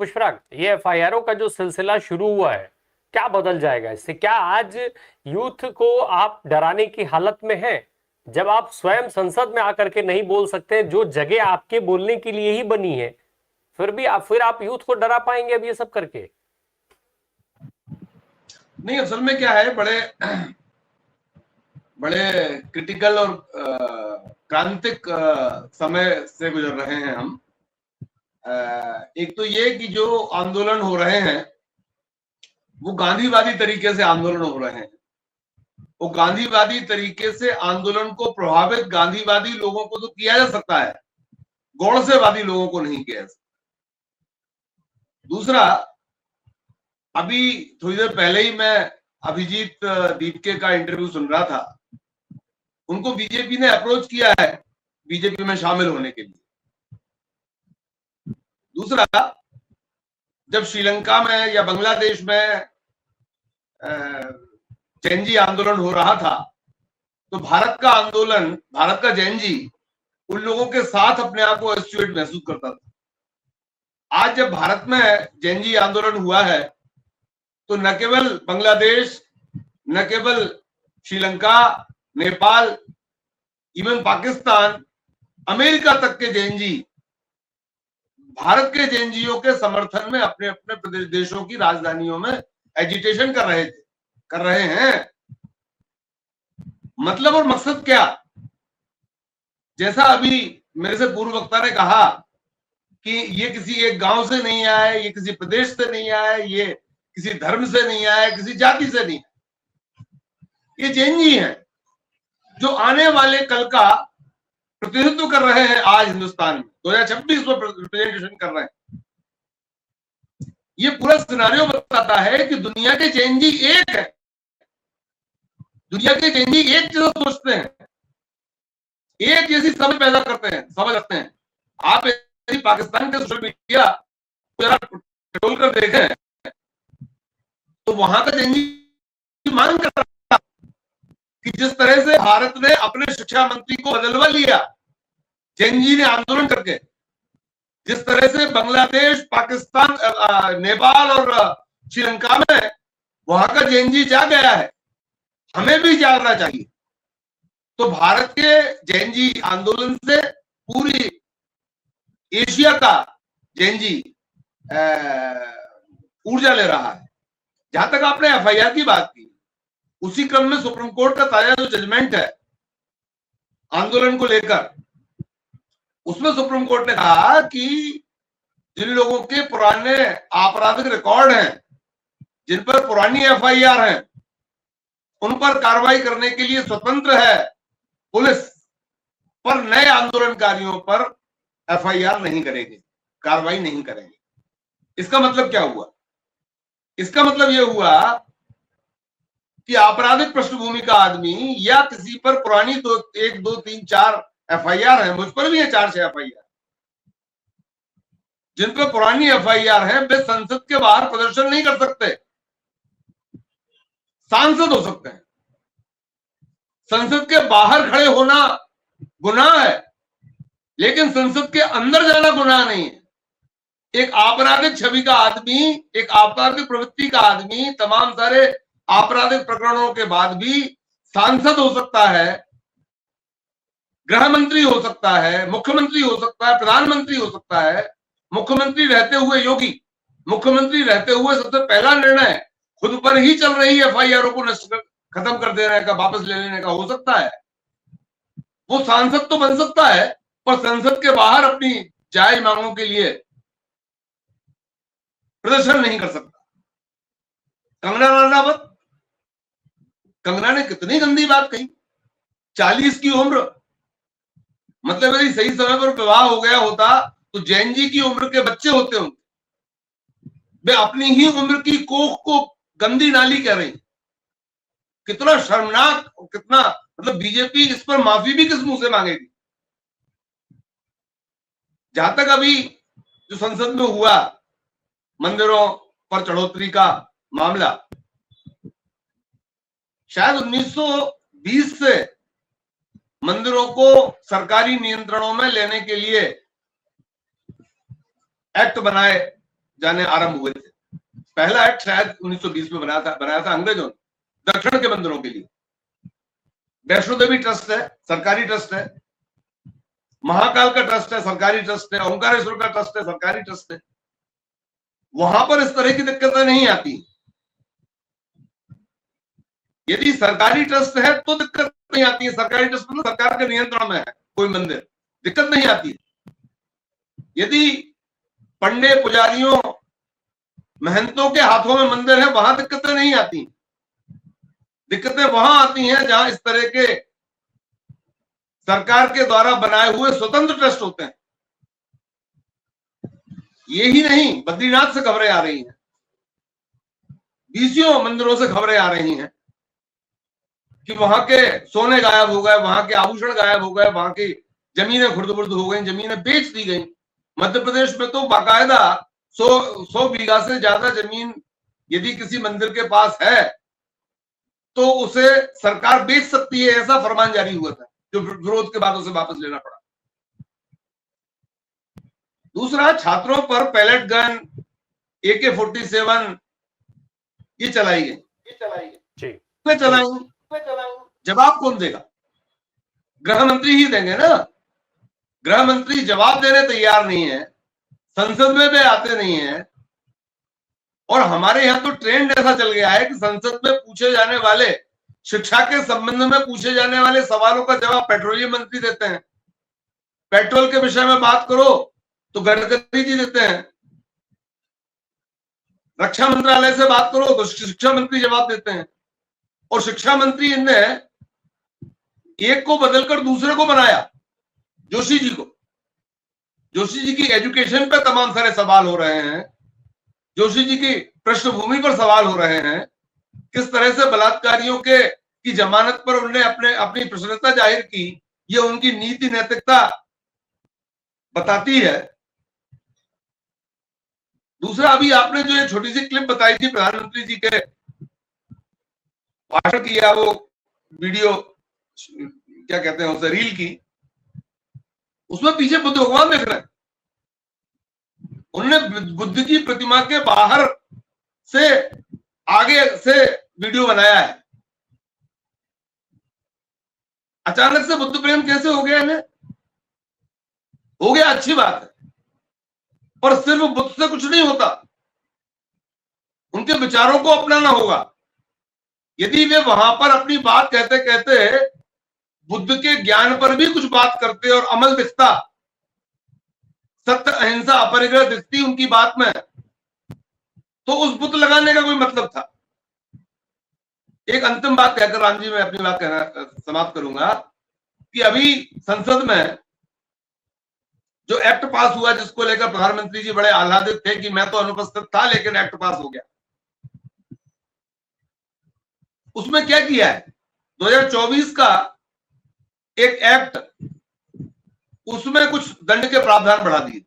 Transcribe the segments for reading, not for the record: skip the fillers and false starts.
पुष्पराग, ये एफआईआरों का जो सिलसिला शुरू हुआ है, क्या बदल जाएगा इससे? क्या आज यूथ को आप डराने की हालत में हैं, जब आप स्वयं संसद में आकर के नहीं बोल सकते, जो जगह आपके बोलने के लिए ही बनी है, फिर आप यूथ को डरा पाएंगे अब ये सब करके? नहीं, असल में क्या है, बड़े क्रिटिकल और क्रांतिक समय से गुजर रहे हैं हम। एक तो ये कि जो आंदोलन हो रहे हैं वो गांधीवादी तरीके से आंदोलन हो रहे हैं। वो गांधीवादी तरीके से आंदोलन को प्रभावित गांधीवादी लोगों को तो किया जा सकता है, गौड़सेवादी लोगों को नहीं किया जा सकता। दूसरा, अभी थोड़ी देर पहले ही मैं अभिजीत दीपके का इंटरव्यू सुन रहा था। उनको बीजेपी ने अप्रोच किया है बीजेपी में शामिल होने के लिए। दूसरा, जब श्रीलंका में या बांग्लादेश में जैन जी आंदोलन हो रहा था तो भारत का आंदोलन, भारत का जैन जी उन लोगों के साथ अपने आप को एसोसिएट महसूस करता था। आज जब भारत में जैन जी आंदोलन हुआ है तो न केवल बांग्लादेश, न केवल श्रीलंका, नेपाल, इवन पाकिस्तान, अमेरिका तक के जैन जी भारत के जैन जीओ के समर्थन में अपने अपने देशों की राजधानियों में एजिटेशन कर रहे हैं। मतलब और मकसद क्या? जैसा अभी मेरे से पूर्व वक्ता ने कहा कि ये किसी एक गांव से नहीं आया, ये किसी प्रदेश से नहीं आया, ये किसी धर्म से नहीं आया, किसी जाति से नहीं आया। ये जैन जी हैं जो आने वाले कल का प्रतिनिधित्व कर रहे हैं। आज हिंदुस्तान में 2026 में रिप्रेजेंटेशन कर रहे हैं। ये पूरा सिनारियो बताता है कि दुनिया के जैन जी एक है। दुनिया के जैन जी एक जैसा सोचते हैं, एक जैसी समझ पैदा करते हैं, समझ रखते हैं। आप यदि पाकिस्तान के सोशल मीडिया पेट्रोल कर देखें तो वहां का जैन जी मांग कर रहा कि जिस तरह से भारत ने अपने शिक्षा मंत्री को बदलवा लिया जैन जी ने आंदोलन करके, जिस तरह से बांग्लादेश, पाकिस्तान, नेपाल और श्रीलंका में वहां का जैन जी जाग गया है, हमें भी जागना चाहिए। तो भारत के जैन जी आंदोलन से पूरी एशिया का जैन जी ऊर्जा ले रहा है। जहां तक आपने एफआईआर की बात की, उसी क्रम में सुप्रीम कोर्ट का ताजा जो जजमेंट है आंदोलन को लेकर, उसमें सुप्रीम कोर्ट ने कहा कि जिन लोगों के पुराने आपराधिक रिकॉर्ड हैं, जिन पर पुरानी एफआईआर हैं, उन पर कार्रवाई करने के लिए स्वतंत्र है पुलिस, पर नए आंदोलनकारियों पर एफआईआर नहीं करेंगे, कार्रवाई नहीं करेंगे। इसका मतलब क्या हुआ? इसका मतलब यह हुआ कि आपराधिक पृष्ठभूमि का आदमी या किसी पर पुरानी 1, 2, 3, 4 एफआईआर है, मुझ पर भी है 4-6 एफआईआर, जिन पर पुरानी एफआईआर है, वे संसद के बाहर प्रदर्शन नहीं कर सकते। सांसद हो सकते हैं, संसद के बाहर खड़े होना गुनाह है, लेकिन संसद के अंदर जाना गुनाह नहीं है। एक आपराधिक छवि का आदमी, एक आपराधिक प्रवृत्ति का आदमी, तमाम सारे आपराधिक प्रकरणों के बाद भी सांसद हो सकता है, गृह मंत्री हो सकता है, मुख्यमंत्री हो सकता है, प्रधानमंत्री हो सकता है। मुख्यमंत्री रहते हुए योगी, मुख्यमंत्री रहते हुए सबसे पहला निर्णय खुद पर ही चल रही एफआईआर को खत्म कर देने का, वापस ले लेने का हो सकता है। वो सांसद तो बन सकता है, पर संसद के बाहर अपनी जायज मांगों के लिए प्रदर्शन नहीं कर सकता। कंगना रनावत, कंगना ने कितनी गंदी बात कही, 40 की उम्र, मतलब यदि सही समय पर विवाह हो गया होता तो जैन जी की उम्र के बच्चे होते होंगे। वे अपनी ही उम्र की कोख को गंदी नाली कह रही। कितना शर्मनाक, कितना, मतलब बीजेपी इस पर माफी भी किस मुंह से मांगेगी? जहां तक अभी जो संसद में हुआ मंदिरों पर चढ़ोतरी का मामला, शायद 1920 से मंदिरों को सरकारी नियंत्रणों में लेने के लिए एक्ट बनाए जाने आरंभ हुए थे। पहला एक्ट शायद 1920 में बनाया था अंग्रेजों ने दक्षिण के मंदिरों के लिए। वैष्णो देवी ट्रस्ट है, सरकारी ट्रस्ट है। महाकाल का ट्रस्ट है, सरकारी ट्रस्ट है। ओंकारेश्वर का ट्रस्ट है, सरकारी ट्रस्ट है। वहां पर इस तरह की दिक्कतें नहीं आती। यदि सरकारी ट्रस्ट है तो दिक्कत नहीं आती है। सरकारी ट्रस्ट मतलब सरकार के नियंत्रण में है कोई मंदिर, दिक्कत नहीं आती है। यदि पंडे पुजारियों महंतों के हाथों में मंदिर है, वहां दिक्कतें नहीं आती। दिक्कतें वहां आती हैं जहां इस तरह के सरकार के द्वारा बनाए हुए स्वतंत्र ट्रस्ट होते हैं। ये ही नहीं, बद्रीनाथ से खबरें आ रही हैं, बीसियों मंदिरों से खबरें आ रही हैं कि वहां के सोने गायब हो गए, वहां के आभूषण गायब हो गए, वहां की जमीनें खुर्द-बुर्द हो गई, जमीनें बेच दी गई। मध्य प्रदेश में तो बाकायदा 100 बीघा से ज्यादा जमीन यदि किसी मंदिर के पास है तो उसे सरकार बेच सकती है, ऐसा फरमान जारी हुआ था, जो विरोध के बाद उसे वापस लेना पड़ा। दूसरा, छात्रों पर पैलेट गन, AK-47 ये चलाई गई। जवाब कौन देगा? गृह मंत्री ही देंगे ना। गृह मंत्री जवाब देने तैयार नहीं है, संसद में भी आते नहीं है। और हमारे यहां तो ट्रेंड ऐसा चल गया है कि संसद में पूछे जाने वाले, शिक्षा के संबंध में पूछे जाने वाले सवालों का जवाब पेट्रोलियम मंत्री देते हैं। पेट्रोल के विषय में बात करो तो गडकरी जी देते हैं। रक्षा मंत्रालय से बात करो तो शिक्षा मंत्री जवाब देते हैं। और शिक्षा मंत्री ने एक को बदलकर दूसरे को बनाया, जोशी जी को। जोशी जी की एजुकेशन पर तमाम सारे सवाल हो रहे हैं, जोशी जी की पृष्ठभूमि पर सवाल हो रहे हैं। किस तरह से बलात्कारियों की जमानत पर उन्होंने अपनी प्रसन्नता जाहिर की, ये उनकी नीति नैतिकता बताती है। दूसरा, अभी आपने जो एक छोटी सी क्लिप बताई थी प्रधानमंत्री जी के भाषण की, या वो वीडियो क्या कहते हैं उसे, रील की, उसमें पीछे बुद्ध भगवान देख रहे हैं। उन्होंने बुद्ध की प्रतिमा के बाहर से आगे से वीडियो बनाया है। अचानक से बुद्ध प्रेम कैसे हो गया इन्हें? हो गया, अच्छी बात है, पर सिर्फ बुद्ध से कुछ नहीं होता, उनके विचारों को अपनाना होगा। यदि वे वहां पर अपनी बात कहते कहते बुद्ध के ज्ञान पर भी कुछ बात करते और अमल दिखता, सत्य अहिंसा अपरिग्रह दिखती उनकी बात में, तो उस बुत लगाने का कोई मतलब था। एक अंतिम बात कहकर राम जी मैं अपनी बात कहना समाप्त करूंगा कि अभी संसद में जो एक्ट पास हुआ, जिसको लेकर प्रधानमंत्री जी बड़े आह्लादित थे कि मैं तो अनुपस्थित था लेकिन एक्ट पास हो गया, उसमें क्या किया है? 2024 का एक एक्ट, उसमें कुछ दंड के प्रावधान बढ़ा दिए।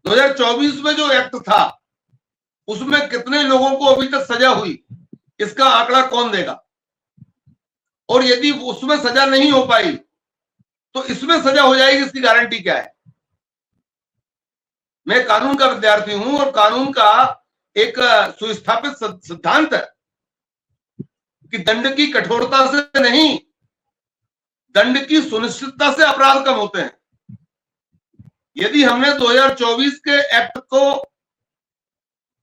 2024 में जो एक्ट था उसमें कितने लोगों को अभी तक सजा हुई, इसका आंकड़ा कौन देगा? और यदि उसमें सजा नहीं हो पाई तो इसमें सजा हो जाएगी, इसकी गारंटी क्या है? मैं कानून का विद्यार्थी हूं और कानून का एक सुस्थापित सिद्धांत है कि दंड की कठोरता से नहीं, दंड की सुनिश्चितता से अपराध कम होते हैं। यदि हमने 2024 के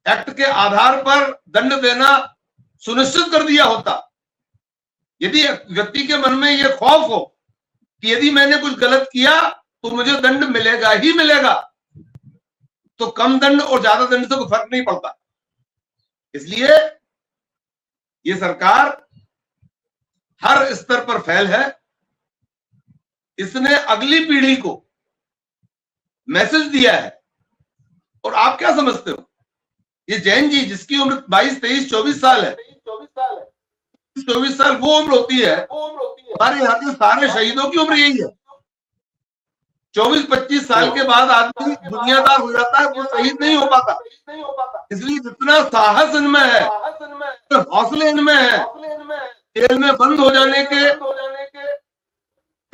एक्ट के आधार पर दंड देना सुनिश्चित कर दिया होता, यदि व्यक्ति के मन में यह खौफ हो कि यदि मैंने कुछ गलत किया तो मुझे दंड मिलेगा ही मिलेगा, तो कम दंड और ज्यादा दंड से कोई फर्क नहीं पड़ता। इसलिए ये सरकार हर स्तर पर फेल है। इसने अगली पीढ़ी को मैसेज दिया है। और आप क्या समझते हो, ये जैन जी जिसकी उम्र 22, 23, 24 साल है, 24 साल वो उम्र होती है, हमारे यहाँ के सारे शहीदों की उम्र यही है। 24-25 साल के बाद आदमी दुनियादार हो जाता है, वो शहीद नहीं हो पाता। इसलिए जितना साहस इनमें है, हौसले इनमें है, जेल में बंद हो जाने के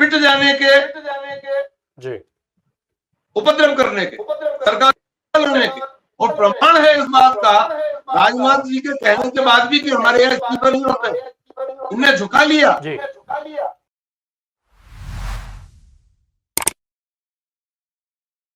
पिट जाने के, जी, उपद्रव करने के, सरकार लड़ने के। और प्रमाण है इस बात का राजनाथ जी के कहने के बाद भी कि हमारे यहाँ इस्तीफा नहीं होते, इनने झुका लिया। जी।